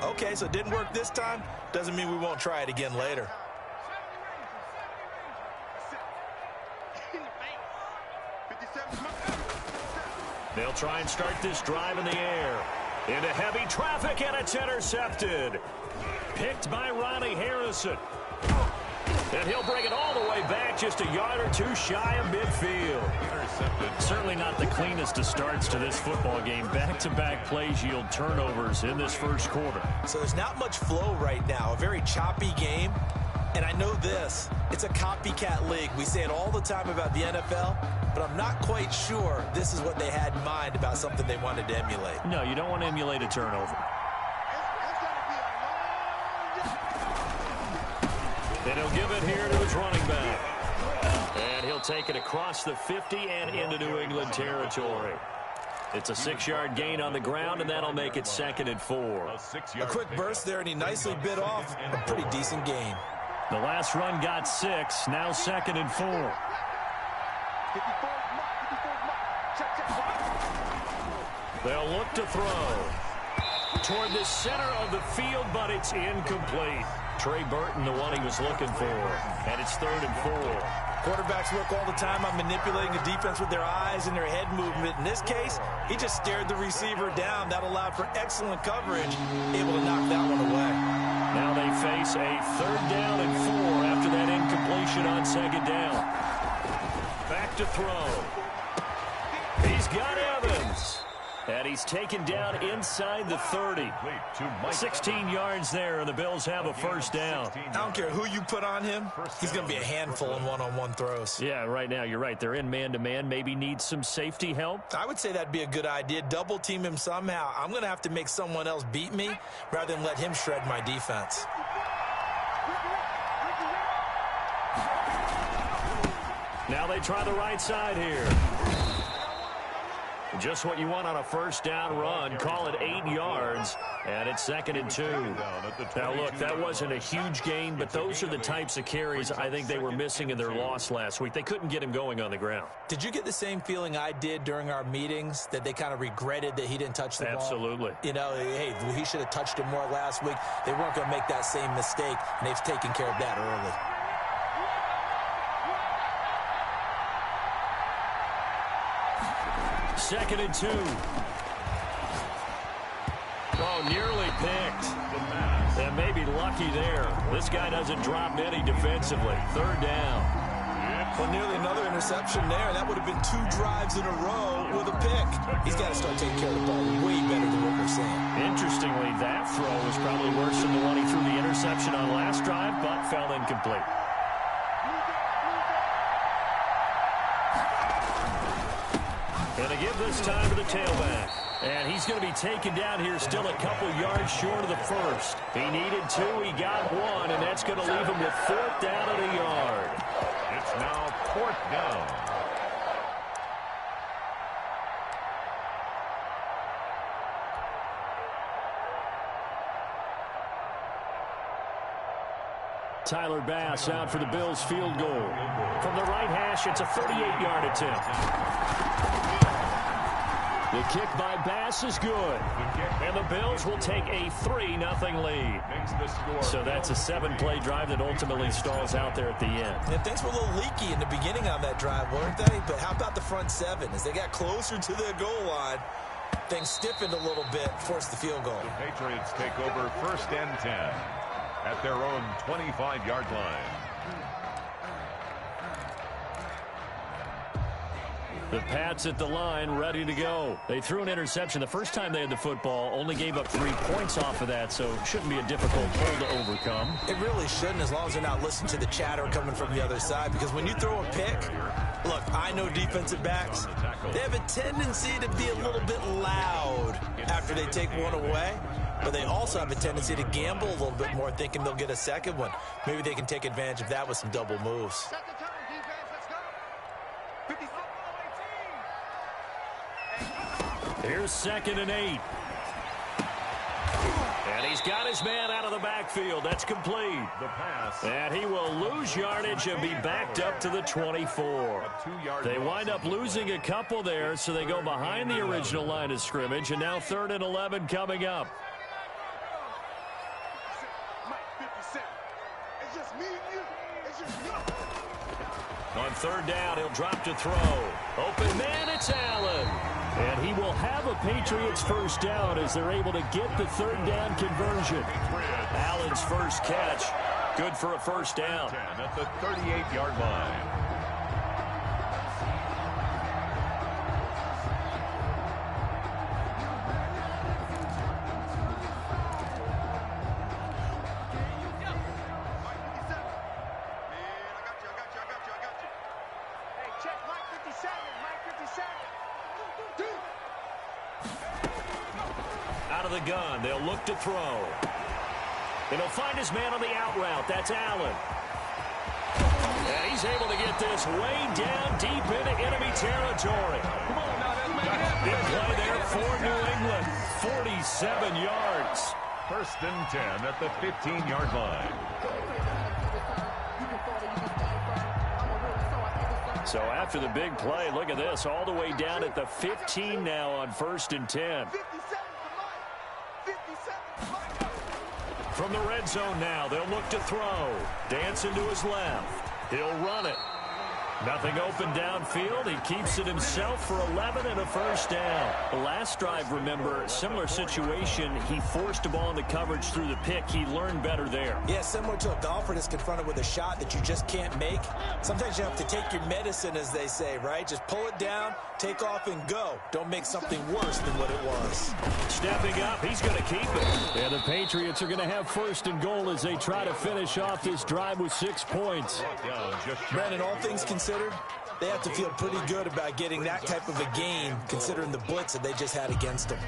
2. Okay, so it didn't work this time. Doesn't mean we won't try it again later. They'll try and start this drive in the air. Into heavy traffic, and it's intercepted. Picked by Ronnie Harrison. And he'll bring it all the way back, just a yard or two shy of midfield. Intercepted. Certainly not the cleanest of starts to this football game. Back-to-back plays yield turnovers in this first quarter. So there's not much flow right now. A very choppy game. And I know this. It's a copycat league. We say it all the time about the NFL, but I'm not quite sure this is what they had in mind about something they wanted to emulate. No, you don't want to emulate a turnover. And he'll give it here to his running back. And he'll take it across the 50 and into New England territory. It's a 6-yard gain on the ground, and that'll make it 2nd and 4. A quick burst there, and he nicely bit off a pretty decent gain. The last run got 6, now 2nd and 4. They'll look to throw toward the center of the field, but it's incomplete. Trey Burton, the one he was looking for, and it's 3rd and 4. Quarterbacks work all the time on manipulating the defense with their eyes and their head movement. In this case, he just stared the receiver down. That allowed for excellent coverage, able to knock that one away. Now they face a 3rd down and 4 after that incompletion on 2nd down. Back to throw. He's got Evans. And he's taken down inside the 30. 16 yards there, and the Bills have a 1st down. I don't care who you put on him. He's going to be a handful in one-on-one throws. Yeah, right now, you're right. They're in man-to-man. Maybe need some safety help. I would say that'd be a good idea. Double team him somehow. I'm going to have to make someone else beat me rather than let him shred my defense. Now they try the right side here. Just what you want on a 1st down run. Call it 8 yards, and it's 2nd and 2. Now, look, that wasn't a huge gain, but those are the types of carries I think they were missing in their loss last week. They couldn't get him going on the ground. Did you get the same feeling I did during our meetings, that they kind of regretted that he didn't touch the ball? Absolutely. You know, hey, he should have touched it more last week. They weren't going to make that same mistake, and they've taken care of that early. Second and 2. Oh, nearly picked. And maybe lucky there. This guy doesn't drop any defensively. 3rd down. Well, nearly another interception there. That would have been 2 drives in a row with a pick. He's got to start taking care of the ball way better than what we're seeing. Interestingly, that throw was probably worse than the one he threw the interception on last drive, but fell incomplete. And a give this time to the tailback. And he's going to be taken down here still a couple yards short of the 1st. He needed 2, he got 1, and that's going to leave him with 4th down and a yard. It's now 4th down. Tyler Bass out for the Bills field goal. From the right hash, it's a 38-yard attempt. The kick by Bass is good. And the Bills will take a 3-0 lead. So that's a 7-play drive that ultimately stalls out there at the end. And things were a little leaky in the beginning on that drive, weren't they? But how about the front 7? As they got closer to the goal line, things stiffened a little bit, forced the field goal. The Patriots take over 1st and 10 at their own 25-yard line. The Pats at the line, ready to go. They threw an interception the first time they had the football, only gave up 3 points off of that, so it shouldn't be a difficult hole to overcome. It really shouldn't, as long as they're not listening to the chatter coming from the other side, because when you throw a pick, look, I know defensive backs, they have a tendency to be a little bit loud after they take one away, but they also have a tendency to gamble a little bit more, thinking they'll get a second one. Maybe they can take advantage of that with some double moves. Here's 2nd and 8. And he's got his man out of the backfield. That's complete. The pass. And he will lose yardage and be backed up to the 24. They wind up losing a couple there, so they go behind the original line of scrimmage. And now 3rd and 11 coming up. On third down, he'll drop to throw. Open man, it's Allen. And he will have a Patriots first down as they're able to get the third down conversion. Allen's first catch, good for a first down. At the 38-yard line. Out of the gun, they'll look to throw. And he'll find his man on the out route. That's Allen. And he's able to get this way down deep into enemy territory. Big play there for New England. 47 yards. First and 10 at the 15-yard line. So after the big play, look at this, all the way down at the 15 now on first and 10. From the red zone now, they'll look to throw. Dancing to his left. He'll run it. Nothing open downfield. He keeps it himself for 11 and a first down. The last drive, remember, similar situation. He forced a ball into coverage through the pick. He learned better there. Yeah, similar to a golfer that's confronted with a shot that you just can't make. Sometimes you have to take your medicine, as they say, right? Just pull it down, take off, and go. Don't make something worse than what it was. Stepping up, he's going to keep it. And the Patriots are going to have first and goal as they try to finish off this drive with 6 points. Brandon, all things considered, they have to feel pretty good about getting that type of a game, considering the blitz that they just had against them.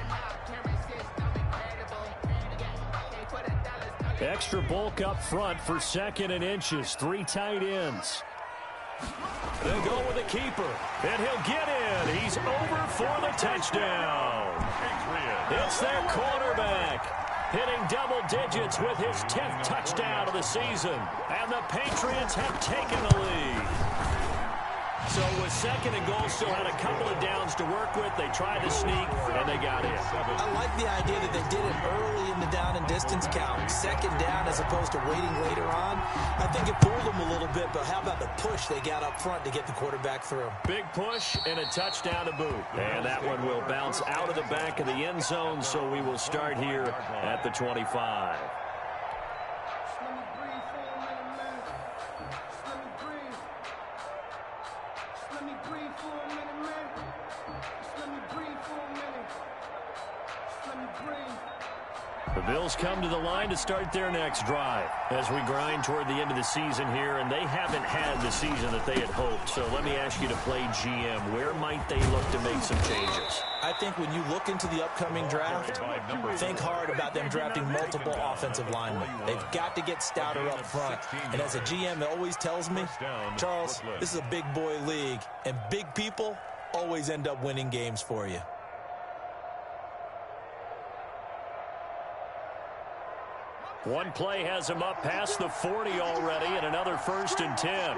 Extra bulk up front for second and inches. 3 tight ends. They'll go with the keeper, and he'll get in. He's over for the touchdown. It's their quarterback, hitting double digits with his 10th touchdown of the season. And the Patriots have taken the lead. So with second and goal, still had a couple of downs to work with. They tried to sneak, and they got in. I like the idea that they did it early in the down and distance count. Second down as opposed to waiting later on. I think it fooled them a little bit, but how about the push they got up front to get the quarterback through? Big push and a touchdown to boot. And that one will bounce out of the back of the end zone, so we will start here at the 25. The Bills come to the line to start their next drive as we grind toward the end of the season here, and they haven't had the season that they had hoped. So let me ask you to play GM. Where might they look to make some changes? I think when you look into the upcoming draft, think hard about them drafting multiple offensive linemen. They've got to get stouter up front. And as a GM, it always tells me, Charles, this is a big boy league, and big people always end up winning games for you. One play has him up past the 40 already, and another first and 10.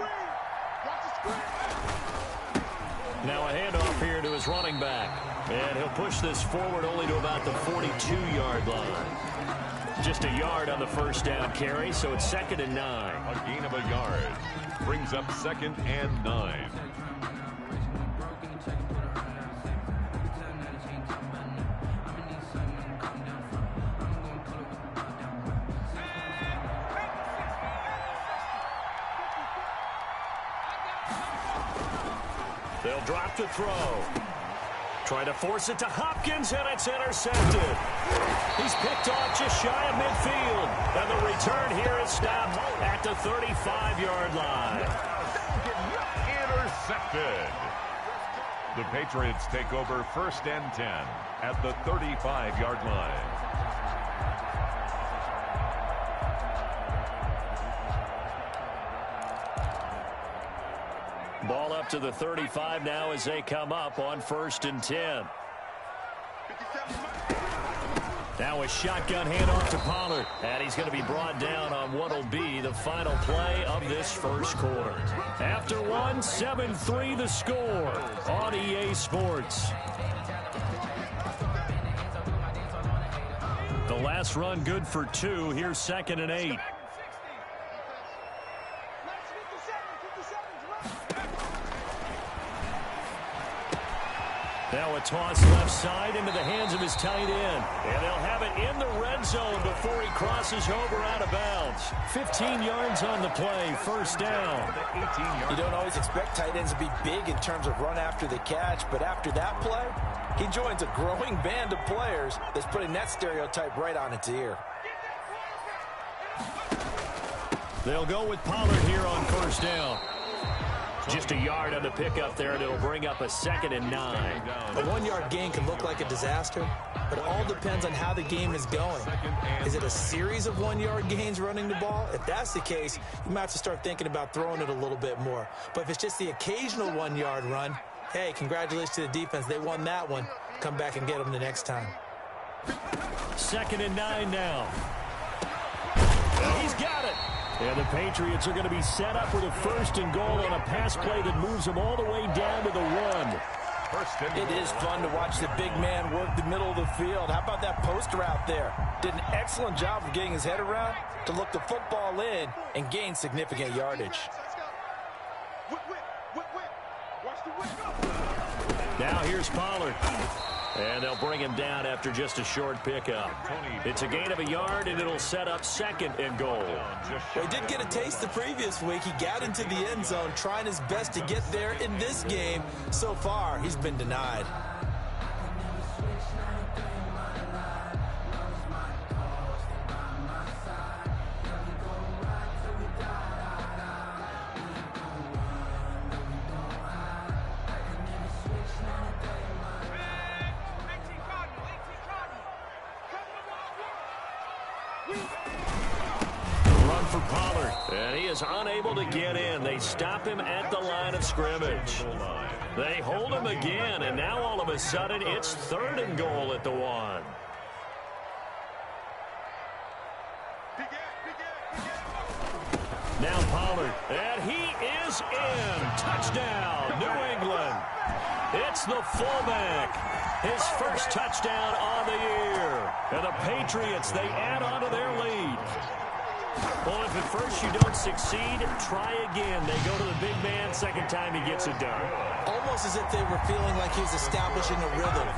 Now a handoff here to his running back. And he'll push this forward only to about the 42-yard line. Just a yard on the first down carry, so it's second and 9. A gain of a yard brings up second and 9. They'll drop to throw. Trying to force it to Hopkins, and it's intercepted. He's picked off just shy of midfield. And the return here is stopped at the 35-yard line. Intercepted. The Patriots take over first and 10 at the 35-yard line. Ball up to the 35 now as they come up on first and 10. Now a shotgun handoff to Pollard. And he's going to be brought down on what will be the final play of this first quarter. After one, 7-3 the score on EA Sports. The last run good for 2. Here's second and 8. Now a toss left side into the hands of his tight end. And they'll have it in the red zone before he crosses over out of bounds. 15 yards on the play, first down. You don't always expect tight ends to be big in terms of run after the catch, but after that play, he joins a growing band of players that's putting that stereotype right on its ear. They'll go with Pollard here on first down. Just a yard on the pickup there, and it'll bring up a 2nd and 9. A 1-yard gain can look like a disaster, but it all depends on how the game is going. Is it a series of 1-yard gains running the ball? If that's the case, you might have to start thinking about throwing it a little bit more. But if it's just the occasional 1-yard run, hey, congratulations to the defense. They won that one. Come back and get them the next time. 2nd and 9 now. He's got it. And the Patriots are going to be set up with a 1st and goal on a pass play that moves them all the way down to the 1. It is fun to watch the big man work the middle of the field. How about that post route there? Did an excellent job of getting his head around to look the football in and gain significant yardage. Now here's Pollard. And they'll bring him down after just a short pickup. It's a gain of a yard, and it'll set up 2nd and goal. Well, he did get a taste the previous week. He got into the end zone, trying his best to get there in this game. So far, he's been denied. Run for Pollard, and he is unable to get in. They stop him at the line of scrimmage. They hold him again, and now all of a sudden it's 3rd and goal at the 1. Now Pollard, and he is in. Touchdown, New England. It's the fullback. His 1st touchdown on the year. And the Patriots, they add on to their lead. Well, if at first you don't succeed, try again. They go to the big man, 2nd time he gets it done. Almost as if they were feeling like he was establishing a rhythm.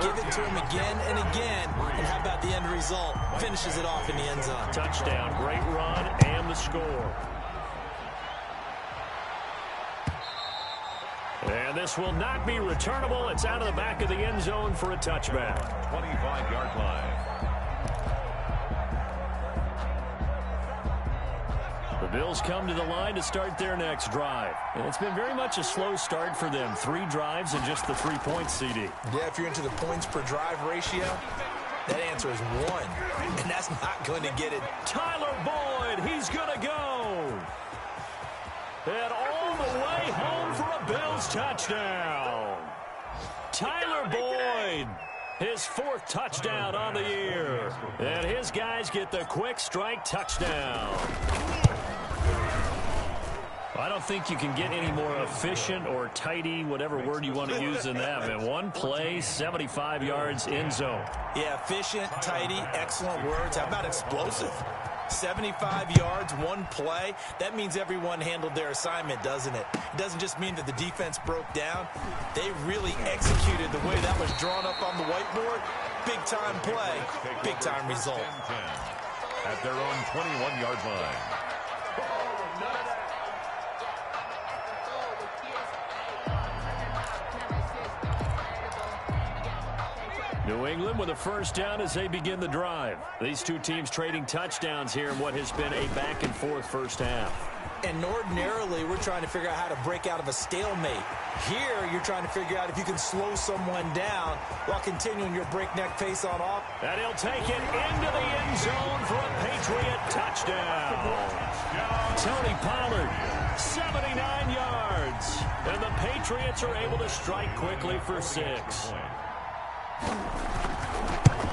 Give it to him again and again, and how about the end result? Finishes it off in the end zone. Touchdown, great run, and the score. And this will not be returnable. It's out of the back of the end zone for a touchback. 25-yard line. The Bills come to the line to start their next drive. And it's been very much a slow start for them. 3 drives and just the 3 points, CD. Yeah, if you're into the points per drive ratio, that answer is 1. And that's not going to get it. Tyler Boyd, he's going to go. And all the way home for a Bills touchdown. Tyler Boyd, his 4th touchdown on the year. And his guys get the quick strike touchdown. I don't think you can get any more efficient or tidy, whatever word you want to use in that. Man, 1 play, 75 yards, end zone. Yeah, efficient, tidy, excellent words. How about explosive? 75 yards, 1 play. That means everyone handled their assignment, doesn't it? It doesn't just mean that the defense broke down. They really executed the way that was drawn up on the whiteboard. Big-time play, big-time result. At their own 21-yard line. New England with a 1st down as they begin the drive. These 2 teams trading touchdowns here in what has been a back-and-forth first half. And ordinarily, we're trying to figure out how to break out of a stalemate. Here, you're trying to figure out if you can slow someone down while continuing your breakneck pace on off. And he'll take it into the end zone for a Patriot touchdown. Tony Pollard, 79 yards. And the Patriots are able to strike quickly for 6.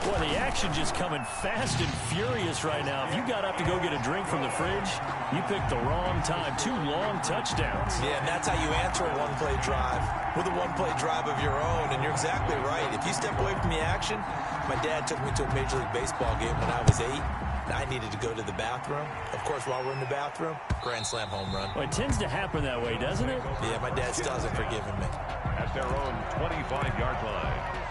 Boy, the action just coming fast and furious right now. If you got up to go get a drink from the fridge, you picked the wrong time. 2 long touchdowns. Yeah, and that's how you answer a 1-play drive, with a 1-play drive of your own. And you're exactly right. If you step away from the action, my dad took me to a Major League Baseball game when I was 8. and I needed to go to the bathroom. Of course, while we're in the bathroom, grand slam home run. Well, it tends to happen that way, doesn't it? Yeah, my dad still hasn't forgiven me. At their own 25-yard line.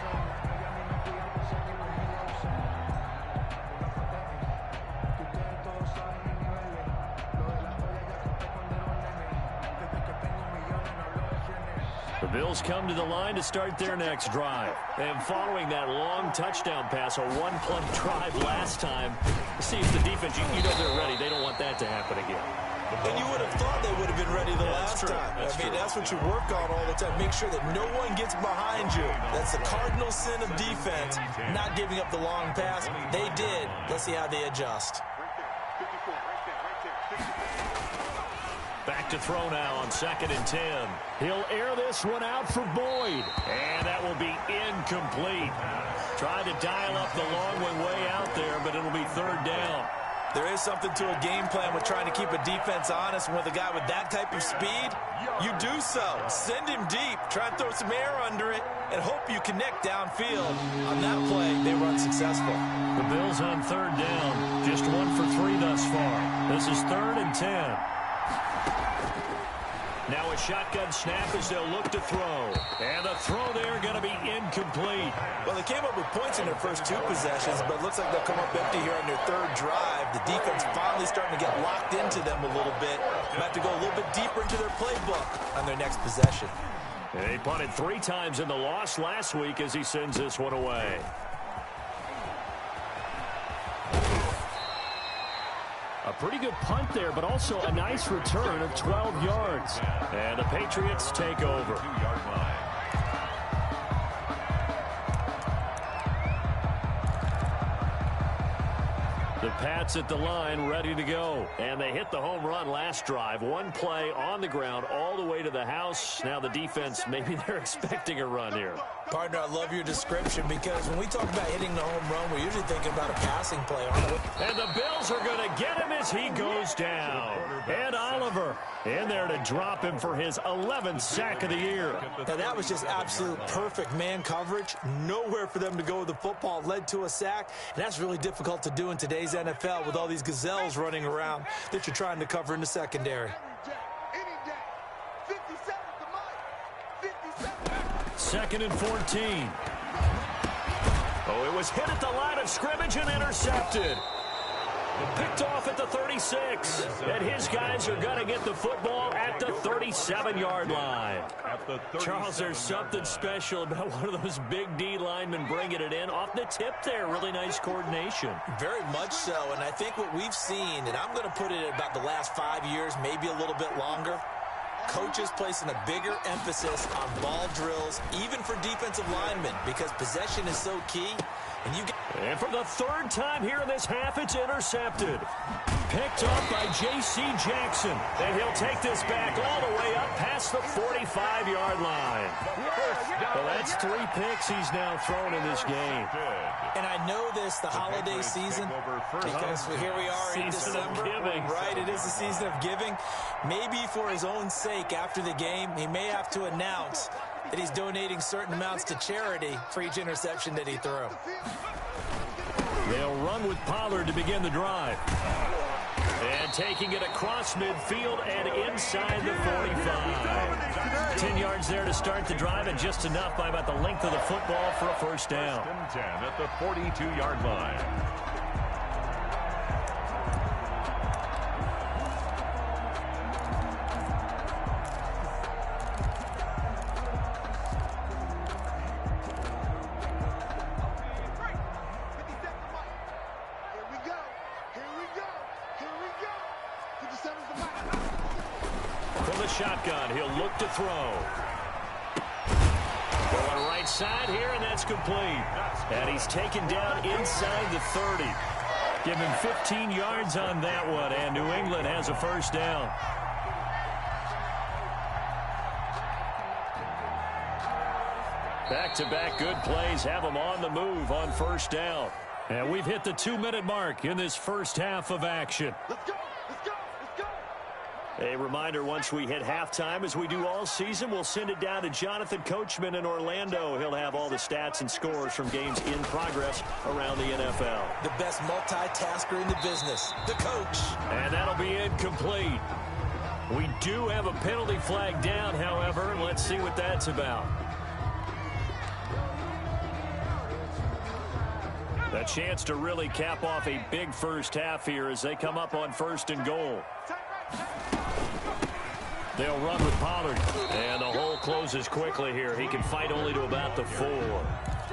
The Bills come to the line to start their next drive. And following that long touchdown pass, a one-play drive last time, see if the defense, you know they're ready. They don't want that to happen again. And you would have thought they would have been ready the last time. That's what you work on all the time. Make sure that no one gets behind you. That's the cardinal sin of defense, not giving up the long pass. They did. Let's see how they adjust. Back to throw now on 2nd and 10. He'll air this one out for Boyd. And that will be incomplete. Tried to dial up the long one way out there, but it'll be 3rd down. There is something to a game plan with trying to keep a defense honest. And with a guy with that type of speed, you do so. Send him deep. Try and throw some air under it and hope you connect downfield. On that play, they were unsuccessful. The Bills on 3rd down. Just 1 for 3 thus far. This is 3rd and 10. Now a shotgun snap as they'll look to throw. And the throw there going to be incomplete. Well, they came up with points in their first 2 possessions, but it looks like they'll come up empty here on their 3rd drive. The defense finally starting to get locked into them a little bit. They have to go a little bit deeper into their playbook on their next possession. They punted 3 times in the loss last week as he sends this one away. A pretty good punt there, but also a nice return of 12 yards. And the Patriots take over. 2-yard line. The Pats at the line ready to go. And they hit the home run last drive. 1 play on the ground all the way to the house. Now the defense, maybe they're expecting a run here. Partner, I love your description because when we talk about hitting the home run, we're usually thinking about a passing play, aren't we? And the Bills are going to get him as he goes down. And Oliver in there to drop him for his 11th sack of the year. Now, that was just absolute perfect man coverage. Nowhere for them to go with the football. Led to a sack. And that's really difficult to do in today's NFL with all these gazelles running around that you're trying to cover in the secondary. 2nd and 14. Oh, it was hit at the line of scrimmage and intercepted. Picked off at the 36. And his guys are going to get the football at the 37-yard line. Charles, there's something special about one of those big D linemen bringing it in. Off the tip there, really nice coordination. Very much so, and I think what we've seen, and I'm going to put it at about the last 5 years, maybe a little bit longer, coaches placing a bigger emphasis on ball drills, even for defensive linemen, because possession is so key. And for the 3rd time here in this half, it's intercepted. Picked off by J.C. Jackson. And he'll take this back all the way up past the 45-yard line. Well, that's 3 picks he's now thrown in this game. And I know this, the holiday season, because here we are in December. Right, it is the season of giving. Maybe for his own sake, after the game, he may have to announce that he's donating certain amounts to charity for each interception that he threw. They'll run with Pollard to begin the drive. And taking it across midfield and inside the 45. 10 yards there to start the drive, and just enough by about the length of the football for a 1st down. 10 at the 42-yard line. Shotgun, he'll look to throw. Going right side here, and that's complete. And he's taken down inside the 30. Give him 15 yards on that one, and New England has a 1st down. Back-to-back good plays have them on the move on 1st down. And we've hit the 2-minute mark in this first half of action. A reminder, once we hit halftime, as we do all season, we'll send it down to Jonathan Coachman in Orlando. He'll have all the stats and scores from games in progress around the NFL. The best multitasker in the business, the coach. And that'll be incomplete. We do have a penalty flag down, however, and let's see what that's about. A chance to really cap off a big first half here as they come up on 1st and goal. They'll run with Pollard. And the hole closes quickly here. He can fight only to about the 4.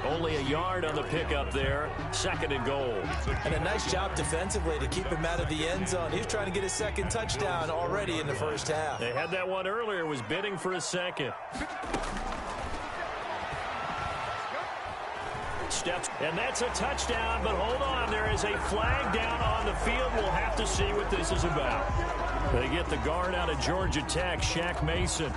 Only a yard on the pickup there. 2nd and goal. And a nice job defensively to keep him out of the end zone. He was trying to get his 2nd touchdown already in the first half. They had that one earlier, was bidding for a 2nd. Steps, and that's a touchdown, but hold on, there is a flag down on the field. We'll have to see what this is about. They get the guard out of Georgia Tech, Shaq Mason.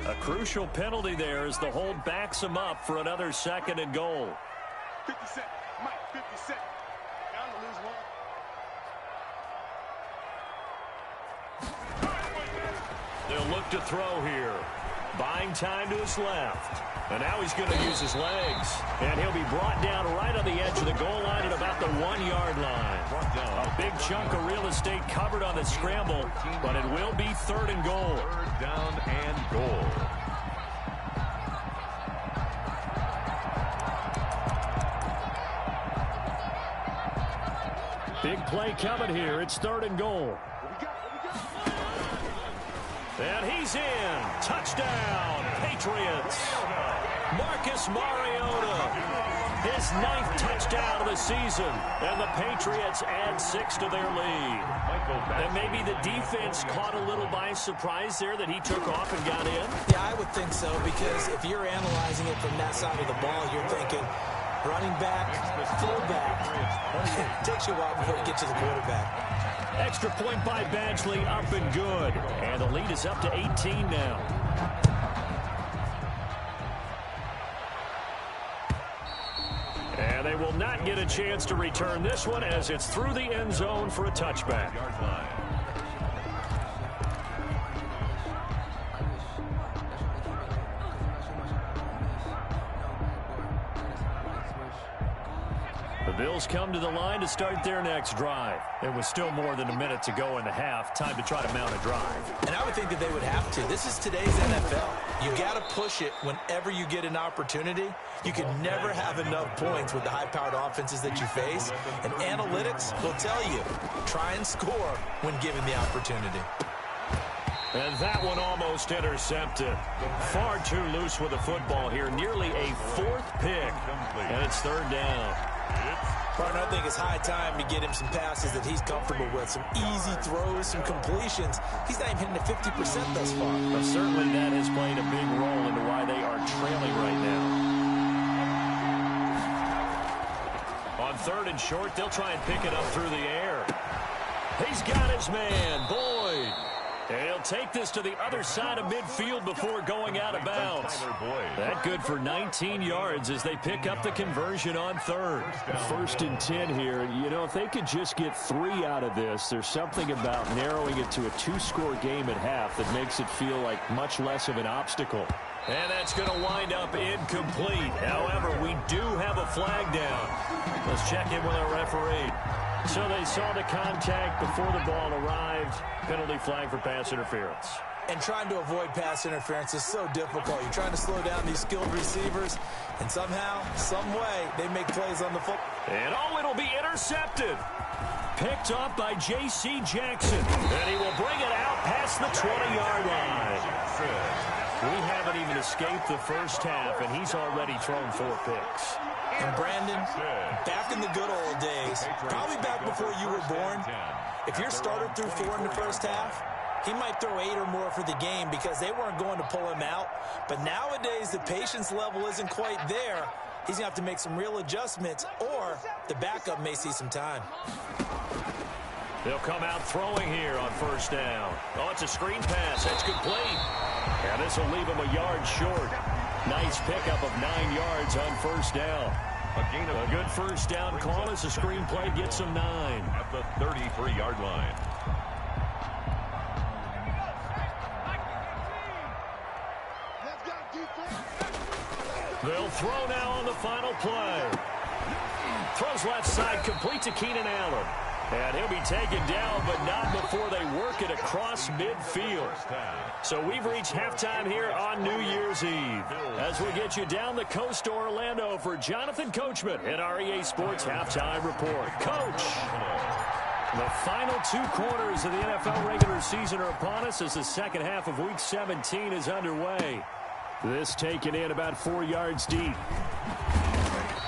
A crucial penalty there as the hold backs him up for another 2nd and goal. 50 Cent, Mike, 50 Cent. Down to lose one. They'll look to throw here. Buying time to his left. And now he's going to use his legs. And he'll be brought down right on the edge of the goal line at about the 1-yard line. A big chunk of real estate covered on the scramble, but it will be 3rd and goal. 3rd down and goal. Big play coming here. It's 3rd and goal. And he's in. Touchdown, Patriots. Marcus Mariota. His 9th touchdown of the season. And the Patriots add 6 to their lead. And maybe the defense caught a little by surprise there that he took off and got in. Yeah, I would think so, because if you're analyzing it from that side of the ball, you're thinking running back, fullback. It takes you a while before you get to the quarterback. Extra point by Badgley, up and good. And the lead is up to 18 now. And they will not get a chance to return this one as it's through the end zone for a touchback. The Bills come to the line to start their next drive. There was still more than a minute to go in the half. Time to try to mount a drive. And I would think that they would have to. This is today's NFL. You got to push it whenever you get an opportunity. You can never have enough points with the high-powered offenses that you face. And analytics will tell you, try and score when given the opportunity. And that one almost intercepted. Far too loose with the football here. Nearly a 4th pick. And it's 3rd down. Partner, I think it's high time to get him some passes that he's comfortable with. Some easy throws, some completions. He's not even hitting the 50% thus far. But certainly that has played a big role into why they are trailing right now. On 3rd and short, they'll try and pick it up through the air. He's got his man, Boyd. And he'll take this to the other side of midfield before going out of bounds. That good for 19 yards as they pick up the conversion on 3rd. 1st and 10 here. You know, if they could just get 3 out of this, there's something about narrowing it to a 2-score game at half that makes it feel like much less of an obstacle. And that's going to wind up incomplete. However, we do have a flag down. Let's check in with our referee. So they saw the contact before the ball arrived. Penalty flag for pass interference. And trying to avoid pass interference is so difficult. You're trying to slow down these skilled receivers, and somehow, some way, they make plays on the football. And it'll be intercepted. Picked off by J.C. Jackson. And he will bring it out past the 20-yard line. We haven't even escaped the first half, and he's already thrown 4 picks. And Brandon, back in the good old days, probably back before you were born, if your starter threw 4 in the first half, he might throw 8 or more for the game because they weren't going to pull him out. But nowadays, the patience level isn't quite there. He's going to have to make some real adjustments, or the backup may see some time. They'll come out throwing here on first down. Oh, it's a screen pass. That's complete. And this will leave him a yard short. Nice pickup of 9 yards on first down. A good first down call as the screen play gets him 9. At the 33-yard line. They'll throw now on the final play. Throws left side, complete to Keenan Allen. And he'll be taken down, but not before they work it across midfield. So we've reached halftime here on New Year's Eve. As we get you down the coast to Orlando for Jonathan Coachman at our EA Sports Halftime Report. Coach! The final 2 quarters of the NFL regular season are upon us as the second half of Week 17 is underway. This taken in about 4 yards deep.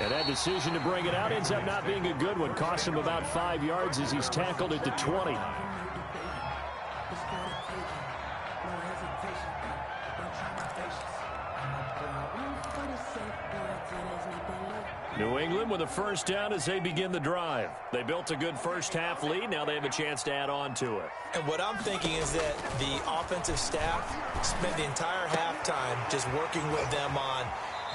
And that decision to bring it out ends up not being a good one. Cost him about 5 yards as he's tackled at the 20. New England with a first down as they begin the drive. They built a good first half lead. Now they have a chance to add on to it. And what I'm thinking is that the offensive staff spent the entire halftime just working with them on,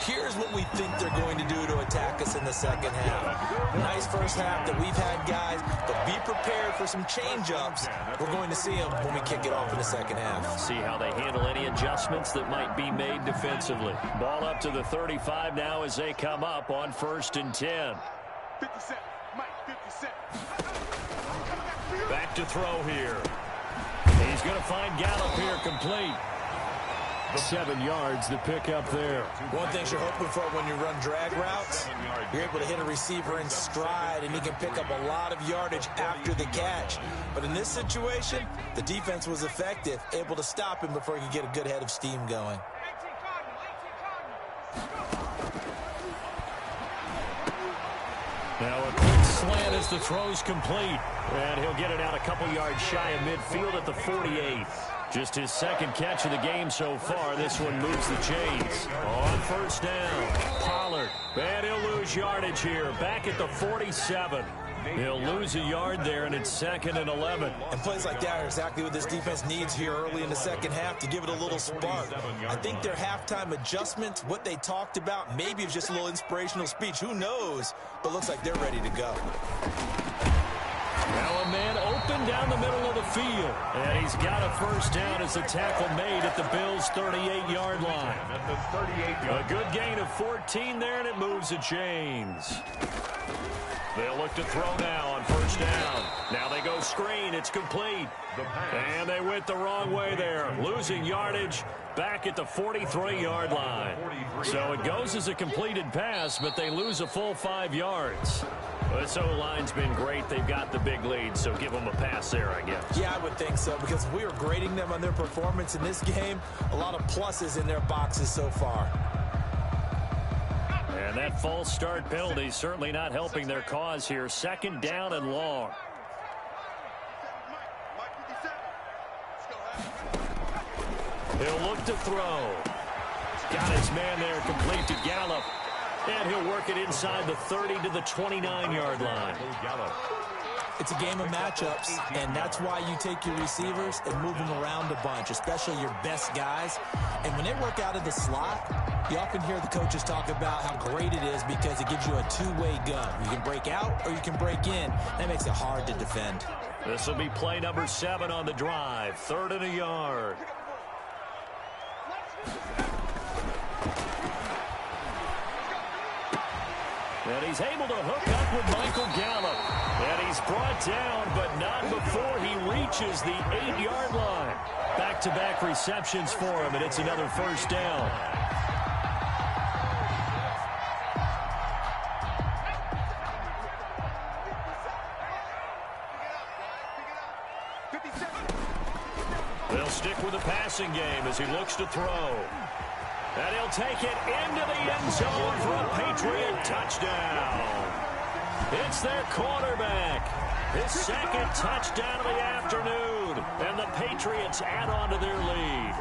here's what we think they're going to do to attack us in the second half. Nice first half that we've had, guys, but be prepared for some change-ups. We're going to see them when we kick it off in the second half. See how they handle any adjustments that might be made defensively. Ball up to the 35 now as they come up on 1st and 10. 50 Mike, 50 Back to throw here. He's going to find Gallup here complete. 7 yards to pick up there. One thing you're hoping for when you run drag routes, you're able to hit a receiver in stride, and he can pick up a lot of yardage after the catch. But in this situation, the defense was effective, able to stop him before he could get a good head of steam going. Now a quick slant as the throw's complete. And he'll get it out a couple yards shy of midfield at the 48. Just his second catch of the game so far. This one moves the chains. On first down, Pollard. And he'll lose yardage here. Back at the 47. He'll lose a yard there, and it's 2nd and 11. And plays like that are exactly what this defense needs here early in the second half to give it a little spark. I think their halftime adjustments, what they talked about, maybe it's just a little inspirational speech. Who knows? But looks like they're ready to go. Now a man open down the middle of the field. And he's got a first down as the tackle made at the Bills' 38-yard line. A good gain of 14 there, and it moves the chains. They'll look to throw now on first down. Now they go screen. It's complete. And they went the wrong way there. Losing yardage back at the 43-yard line. So it goes as a completed pass, but they lose a full 5 yards. This O-line's been great. They've got the big lead, so give them a pass there, I guess. Yeah, I would think so, because we were grading them on their performance in this game. A lot of pluses in their boxes so far. And that false start penalty certainly not helping their cause here. 2nd down and long. He'll look to throw. Got his man there, complete to Gallup. And he'll work it inside the 30 to the 29-yard line. It's a game of matchups, and that's why you take your receivers and move them around a bunch, especially your best guys. And when they work out of the slot, you often hear the coaches talk about how great it is because it gives you a two-way gun. You can break out or you can break in. That makes it hard to defend. This will be play number 7 on the drive. 3rd and a yard. And he's able to hook up with Michael Gallup. And he's brought down, but not before he reaches the 8-yard line. Back-to-back receptions for him, and it's another first down. They'll stick with the passing game as he looks to throw. And he'll take it into the end zone for a Patriot touchdown. It's their quarterback. His 2nd touchdown of the afternoon. And the Patriots add on to their lead.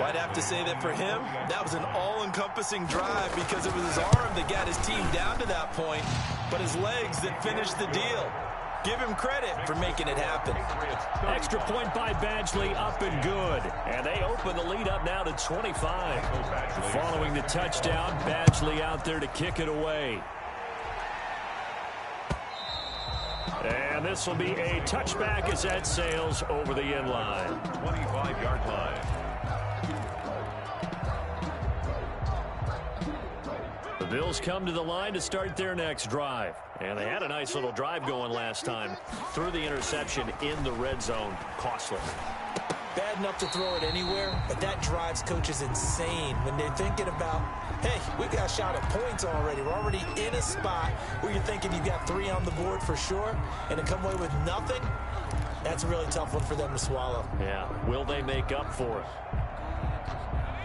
I'd have to say that for him, that was an all-encompassing drive because it was his arm that got his team down to that point, but his legs that finished the deal. Give him credit for making it happen. Extra point by Badgley, up and good. And they open the lead up now to 25. Following the touchdown, Badgley out there to kick it away. And this will be a touchback as that sails over the end line. 25-yard line. The Bills come to the line to start their next drive. And they had a nice little drive going last time. Threw the interception in the red zone. Costly. Bad enough to throw it anywhere, but that drives coaches insane when they're thinking about, hey, we got a shot at points already. We're already in a spot where you're thinking you've got 3 on the board for sure, and to come away with nothing, that's a really tough one for them to swallow. Yeah, will they make up for it?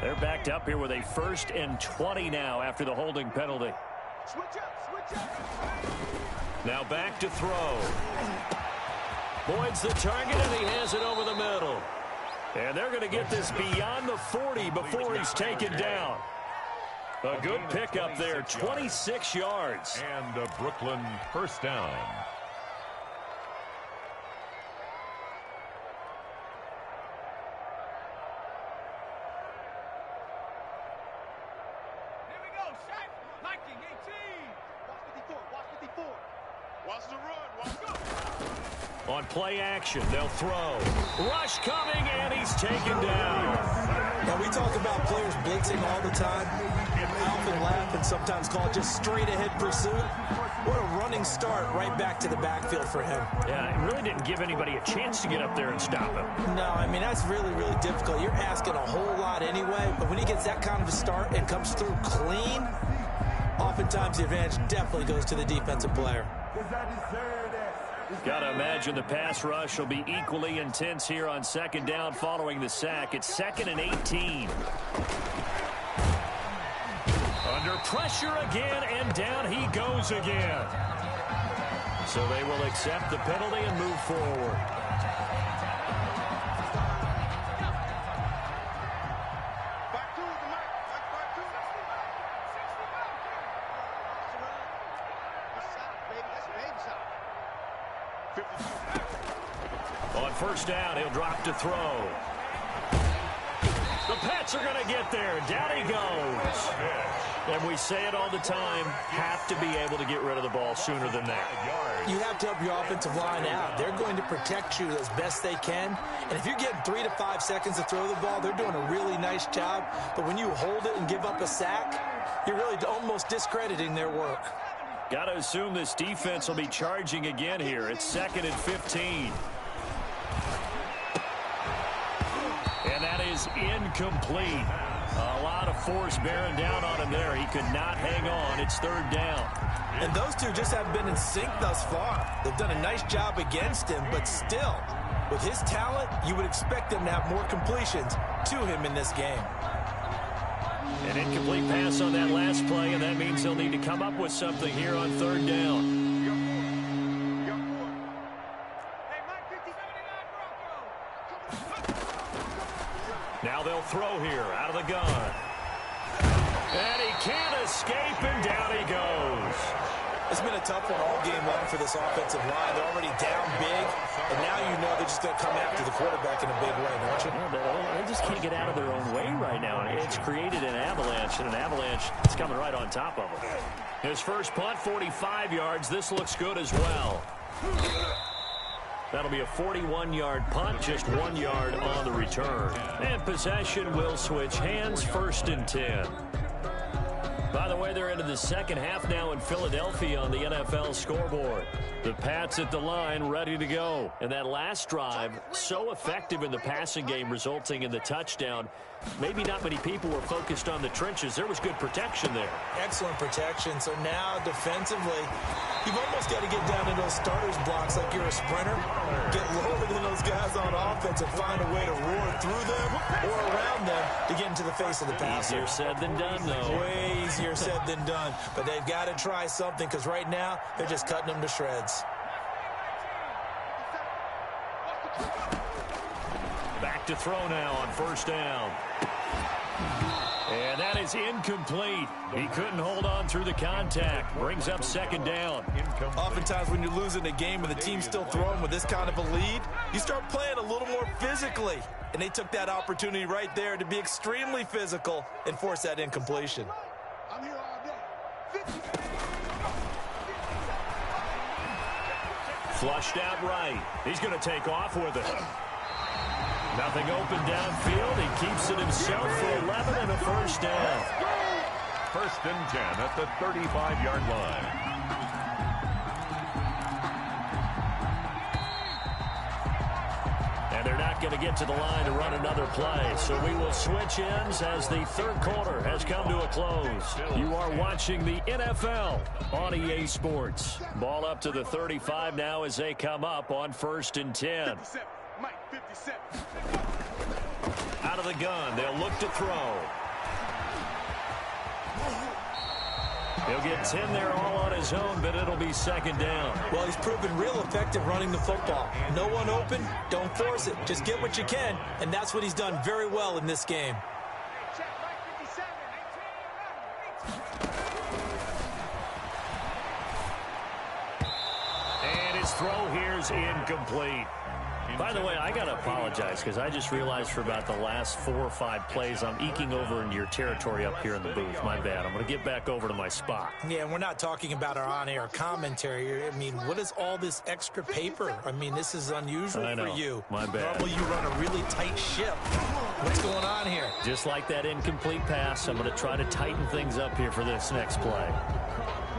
They're backed up here with a 1st and 20 now after the holding penalty. Switch up, switch up. Now back to throw. Boyd's the target, and he has it over the middle. And they're going to get this beyond the 40 before he's taken down. A good pickup there, 26 yards. And a Brooklyn first down. Here we go, Shaq. Liking 18. Watch 54, watch 54. Watch the run, watch go. On play action, they'll throw. Rush coming, and he's taken down. Now, we talk about players blitzing all the time. I often laugh and sometimes call it just straight-ahead pursuit. What a running start right back to the backfield for him. Yeah, it really didn't give anybody a chance to get up there and stop him. No, I mean, that's really, really difficult. You're asking a whole lot anyway, but when he gets that kind of a start and comes through clean, oftentimes the advantage definitely goes to the defensive player. Got to imagine the pass rush will be equally intense here on 2nd down following the sack. It's 2nd and 18. Under pressure again, and down he goes again. So they will accept the penalty and move forward. Back to the mic. Back to the shot, baby. That's a baby shot. 52. On 1st down, he'll drop to throw. The Pats are going to get there. Down he goes. And we say it all the time, have to be able to get rid of the ball sooner than that. You have to help your offensive line out. They're going to protect you as best they can. And if you're getting 3 to 5 seconds to throw the ball, they're doing a really nice job. But when you hold it and give up a sack, you're really almost discrediting their work. Got to assume this defense will be charging again here. It's 2nd and 15. And that is incomplete. A lot of force bearing down on him there. He could not hang on. It's 3rd down. And those two just haven't been in sync thus far. They've done a nice job against him, but still, with his talent, you would expect them to have more completions to him in this game. An incomplete pass on that last play, and that means they'll need to come up with something here on 3rd down. Now they'll throw here out of the gun. And he can't escape, and down he goes. It's been a tough one all game long for this offensive line. They're already down big, and now you know they're just going to come after the quarterback in a big way, don't you? Yeah, they just can't get out of their own way right now. And it's created an avalanche, and an avalanche is coming right on top of them. His first punt, 45 yards. This looks good as well. That'll be a 41-yard punt, just 1 yard on the return. And possession will switch hands, 1st and 10. By the way, they're into the 2nd half now in Philadelphia on the NFL scoreboard. The Pats at the line, ready to go. And that last drive, so effective in the passing game, resulting in the touchdown. Maybe not many people were focused on the trenches. There was good protection there. Excellent protection. So now, defensively, you've almost got to get down in those starters blocks like you're a sprinter. Get lower than those guys on offense and find a way to roar through them or around them to get into the face of the passer. Easier said than done, though. Way easier said than done. But they've got to try something because right now, they're just cutting them to shreds. Back to throw now on 1st down. And that is incomplete. He couldn't hold on through the contact. Brings up second down. Oftentimes when you're losing a game and the team's still throwing with this kind of a lead, you start playing a little more physically. And they took that opportunity right there to be extremely physical and force that incompletion. I'm here all day. Flushed out right. He's going to take off with it. Nothing open downfield. He keeps it himself for 11 and a first down. First and 10 at the 35-yard line. And they're not going to get to the line to run another play. So we will switch ends as the third quarter has come to a close. You are watching the NFL on EA Sports. Ball up to the 35 now as they come up on first and 10. 57. Mike, 57. Out of the gun. They'll look to throw. He'll get 10 there all on his own, but it'll be second down. Well, he's proven real effective running the football. No one open, don't force it. Just get what you can, and that's what he's done very well in this game. Check Mike, 57. And his throw here's incomplete. By the way, I got to apologize because I just realized for about the last 4 or 5 plays I'm eking over into your territory up here in the booth. My bad. I'm going to get back over to my spot. Yeah, and we're not talking about our on-air commentary. I mean, what is all this extra paper? I mean, this is unusual for you. My bad. Normally you run a really tight ship. What's going on here? Just like that incomplete pass, I'm going to try to tighten things up here for this next play.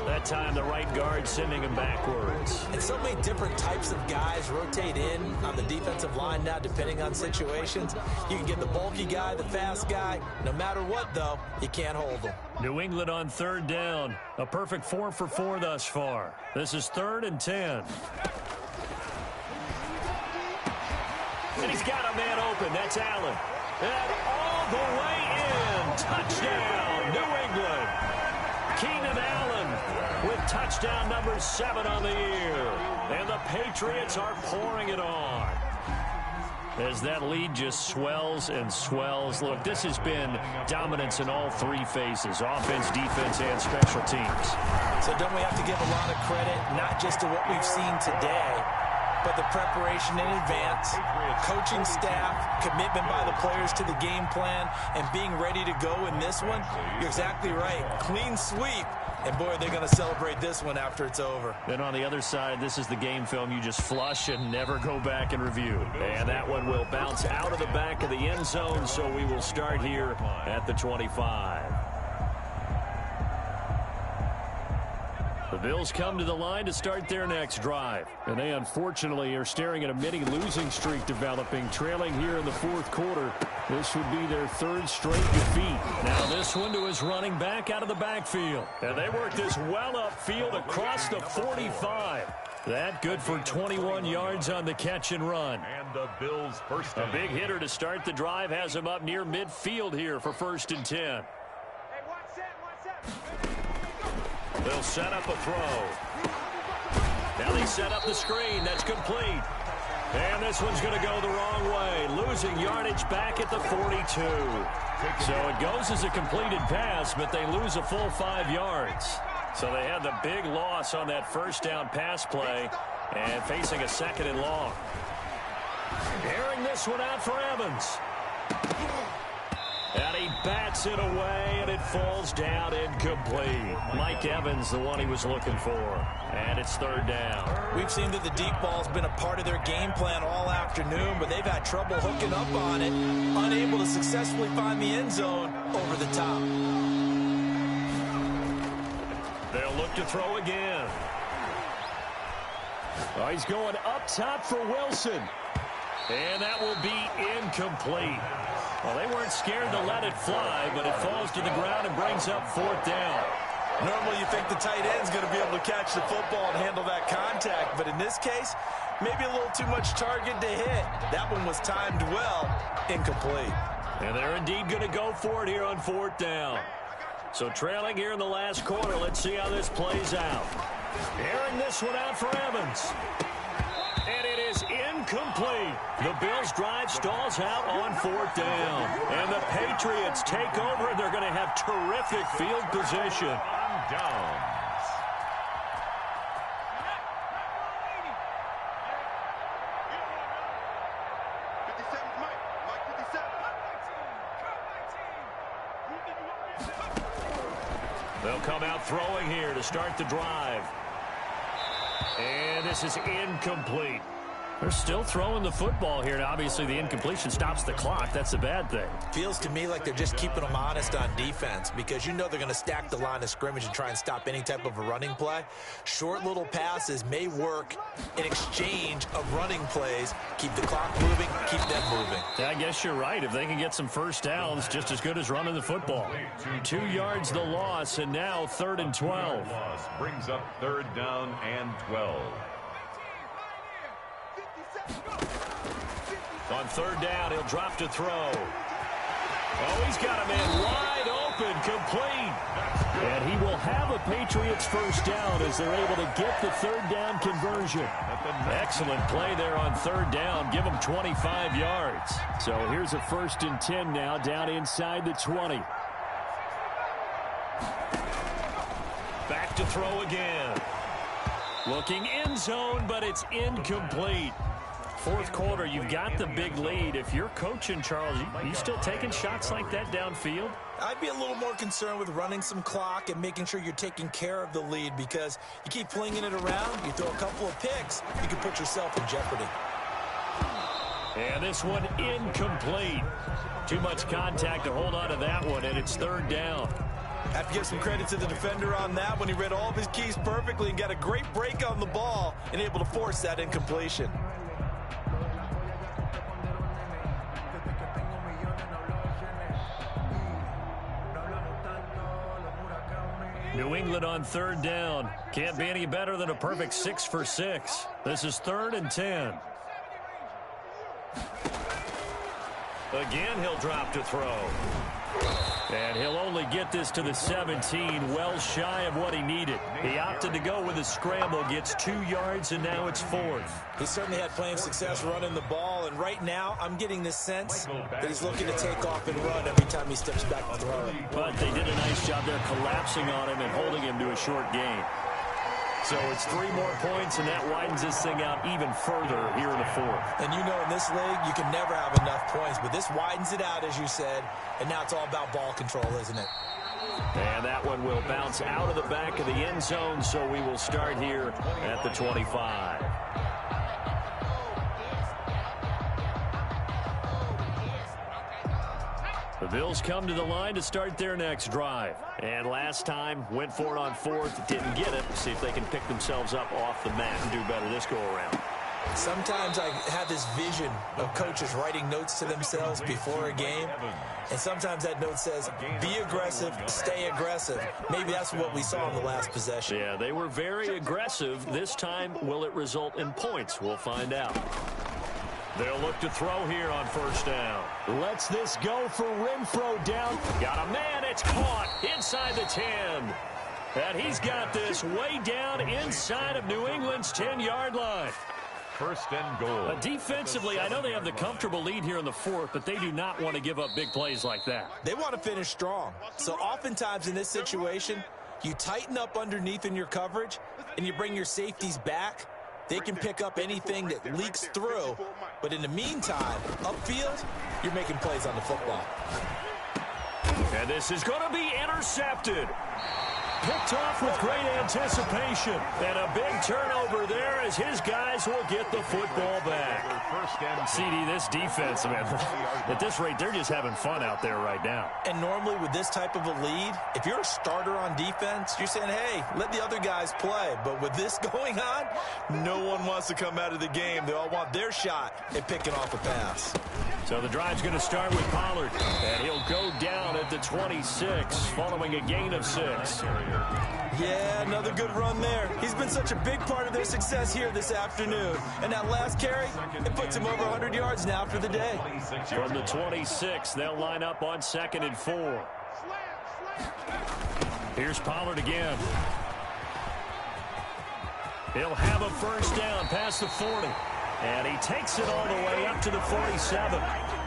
That time the right guard sending him backwards. And so many different types of guys rotate in on the defensive line now, depending on situations. You can get the bulky guy, the fast guy. No matter what, though, you can't hold them. New England on third down. A perfect 4 for 4 thus far. This is 3rd and 10. And he's got a man open. That's Allen. And all the way in. Touchdown, New England. Keenan Allen with touchdown number 7 on the year. And the Patriots are pouring it on. As that lead just swells and swells. Look, this has been dominance in all 3 phases, offense, defense, and special teams. So don't we have to give a lot of credit, not just to what we've seen today, but the preparation in advance, coaching staff, commitment by the players to the game plan, and being ready to go in this one? You're exactly right. Clean sweep. And, boy, they're going to celebrate this one after it's over. Then on the other side, this is the game film you just flush and never go back and review. And that one will bounce out of the back of the end zone, so we will start here at the 25. The Bills come to the line to start their next drive. And they unfortunately are staring at a mini losing streak developing, trailing here in the 4th quarter. This would be their 3rd straight defeat. Now this one to his running back out of the backfield. And they work this well upfield across the 45. That good for 21 yards on the catch and run. And the Bills first down. A big hitter to start the drive has him up near midfield here for 1st and 10. Hey, watch that. They'll set up a throw. Now they set up the screen. That's complete. And this one's going to go the wrong way. Losing yardage back at the 42. So it goes as a completed pass, but they lose a full 5 yards. So they had the big loss on that first down pass play and facing a 2nd and long. Airing this one out for Evans. And he bats it away, and it falls down incomplete. Mike Evans, the one he was looking for. And it's 3rd down. We've seen that the deep ball's been a part of their game plan all afternoon, but they've had trouble hooking up on it, unable to successfully find the end zone over the top. They'll look to throw again. Oh, he's going up top for Wilson. And that will be incomplete. Well, they weren't scared to let it fly, but it falls to the ground and brings up 4th down. Normally you think the tight end's going to be able to catch the football and handle that contact, but in this case, maybe a little too much target to hit. That one was timed well, incomplete. And they're indeed going to go for it here on 4th down. So trailing here in the last quarter, let's see how this plays out. Airing this one out for Evans. And it is incomplete. The Bills' drive stalls out on 4th down. And the Patriots take over. They're going to have terrific field position. Downs. They'll come out throwing here to start the drive. And this is incomplete. They're still throwing the football here. Now, obviously, the incompletion stops the clock. That's a bad thing. Feels to me like they're just keeping them honest on defense because you know they're going to stack the line of scrimmage and try and stop any type of a running play. Short little passes may work in exchange of running plays. Keep the clock moving, keep them moving. Yeah, I guess you're right. If they can get some first downs, just as good as running the football. 2 yards the loss, and now 3rd and 12. Loss brings up 3rd down and 12. On 3rd down, he'll drop to throw. Oh, he's got a man wide open, complete. And he will have a Patriots first down as they're able to get the 3rd down conversion. Excellent play there on 3rd down. Give them 25 yards. So here's a 1st and 10 now down inside the 20. Back to throw again. Looking end zone, but it's incomplete. 4th quarter, you've got the big lead. If you're coaching, Charles, you still taking shots like that downfield? I'd be a little more concerned with running some clock and making sure you're taking care of the lead because you keep flinging it around, you throw a couple of picks, you can put yourself in jeopardy. And this one incomplete. Too much contact to hold on to that one, and it's 3rd down. Have to give some credit to the defender on that one. He read all of his keys perfectly and got a great break on the ball and able to force that incompletion. New England on 3rd down. Can't be any better than a perfect 6 for 6. This is 3rd and 10. Again, he'll drop to throw. And he'll only get this to the 17, well shy of what he needed. He opted to go with a scramble, gets 2 yards, and now it's 4th. He certainly had plenty of success running the ball, and right now I'm getting this sense that he's looking to take off and run every time he steps back to throw. But they did a nice job there collapsing on him and holding him to a short gain. So it's 3 more points, and that widens this thing out even further here in the 4th. And you know in this league, you can never have enough points, but this widens it out, as you said, and now it's all about ball control, isn't it? And that one will bounce out of the back of the end zone, so we will start here at the 25. The Bills come to the line to start their next drive. And last time, went for it on 4th, didn't get it. See if they can pick themselves up off the mat and do better this go-around. Sometimes I have this vision of coaches writing notes to themselves before a game, and sometimes that note says, be aggressive, stay aggressive. Maybe that's what we saw in the last possession. Yeah, they were very aggressive. This time, will it result in points? We'll find out. They'll look to throw here on 1st down. Lets this go for Renfro down. Got a man. It's caught inside the 10. And he's got this way down inside of New England's 10-yard line. 1st and goal. Defensively, I know they have the comfortable lead here in the 4th, but they do not want to give up big plays like that. They want to finish strong. So oftentimes in this situation, you tighten up underneath in your coverage, and you bring your safeties back. They can pick up anything that leaks through. But in the meantime, upfield, you're making plays on the football. And this is going to be intercepted. Picked off with great anticipation. And a big turnover there as his guys will get the football back. CD, this defense, man, at this rate, they're just having fun out there right now. And normally with this type of a lead, if you're a starter on defense, you're saying, hey, let the other guys play. But with this going on, no one wants to come out of the game. They all want their shot at picking off a pass. So the drive's going to start with Pollard. And he'll go down at the 26 following a gain of 6. Yeah, another good run there. He's been such a big part of their success here this afternoon. And that last carry, it puts him over 100 yards now for the day. From the 26, they'll line up on 2nd and 4. Here's Pollard again. He'll have a first down past the 40. And he takes it all the way up to the 47.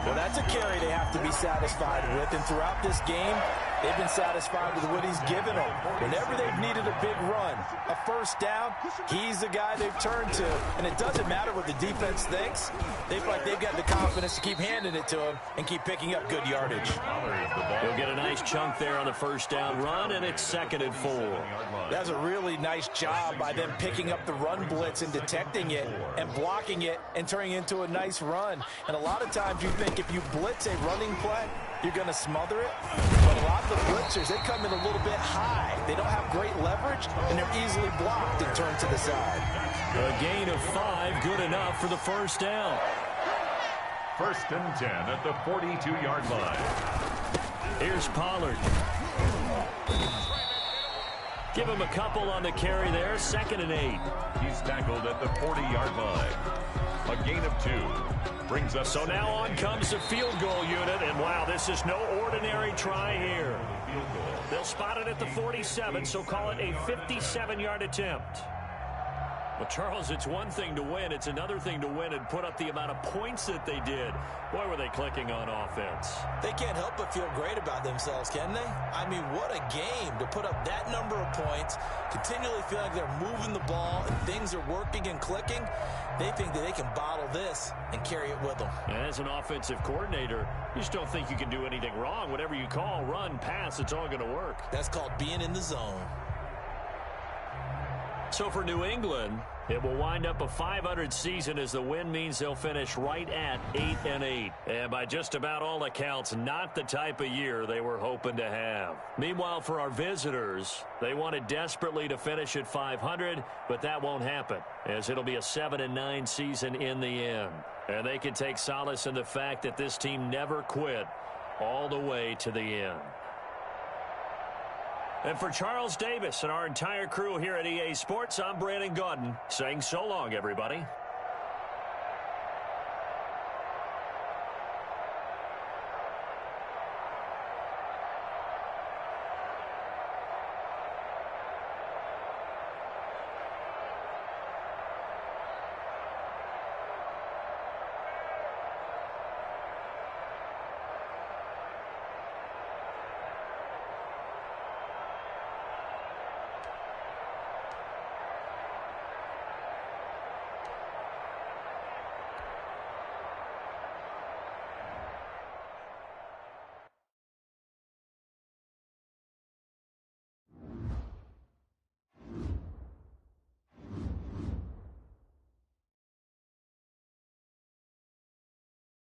Well, that's a carry they have to be satisfied with. And throughout this game, they've been satisfied with what he's given them. Whenever they've needed a big run, a first down, he's the guy they've turned to. And it doesn't matter what the defense thinks. They feel like they've got the confidence to keep handing it to him and keep picking up good yardage. He'll get a nice chunk there on the first down run, and it's 2nd and 4. That's a really nice job by them picking up the run blitz and detecting it and blocking it and turning it into a nice run. And a lot of times you think if you blitz a running play, you're going to smother it. But a lot of the blitzers, they come in a little bit high. They don't have great leverage, and they're easily blocked and turned to the side. A gain of 5, good enough for the first down. 1st and 10 at the 42-yard line. Here's Pollard. Give him a couple on the carry there. 2nd and 8. He's tackled at the 40-yard line. A gain of 2 brings us. So now on comes the field goal unit, and wow, this is no ordinary try here. They'll spot it at the 47, so call it a 57-yard attempt. Well, Charles, it's one thing to win. It's another thing to win and put up the amount of points that they did. Boy, were they clicking on offense. They can't help but feel great about themselves, can they? I mean, what a game to put up that number of points, continually feel like they're moving the ball and things are working and clicking. They think that they can bottle this and carry it with them. As an offensive coordinator, you just don't think you can do anything wrong. Whatever you call, run, pass, it's all going to work. That's called being in the zone. So for New England, it will wind up a 500 season as the win means they'll finish right at 8-8. And by just about all accounts, not the type of year they were hoping to have. Meanwhile, for our visitors, they wanted desperately to finish at 500, but that won't happen, as it'll be a 7-9 season in the end. And they can take solace in the fact that this team never quit all the way to the end. And for Charles Davis and our entire crew here at EA Sports, I'm Brandon Gaudin saying so long, everybody.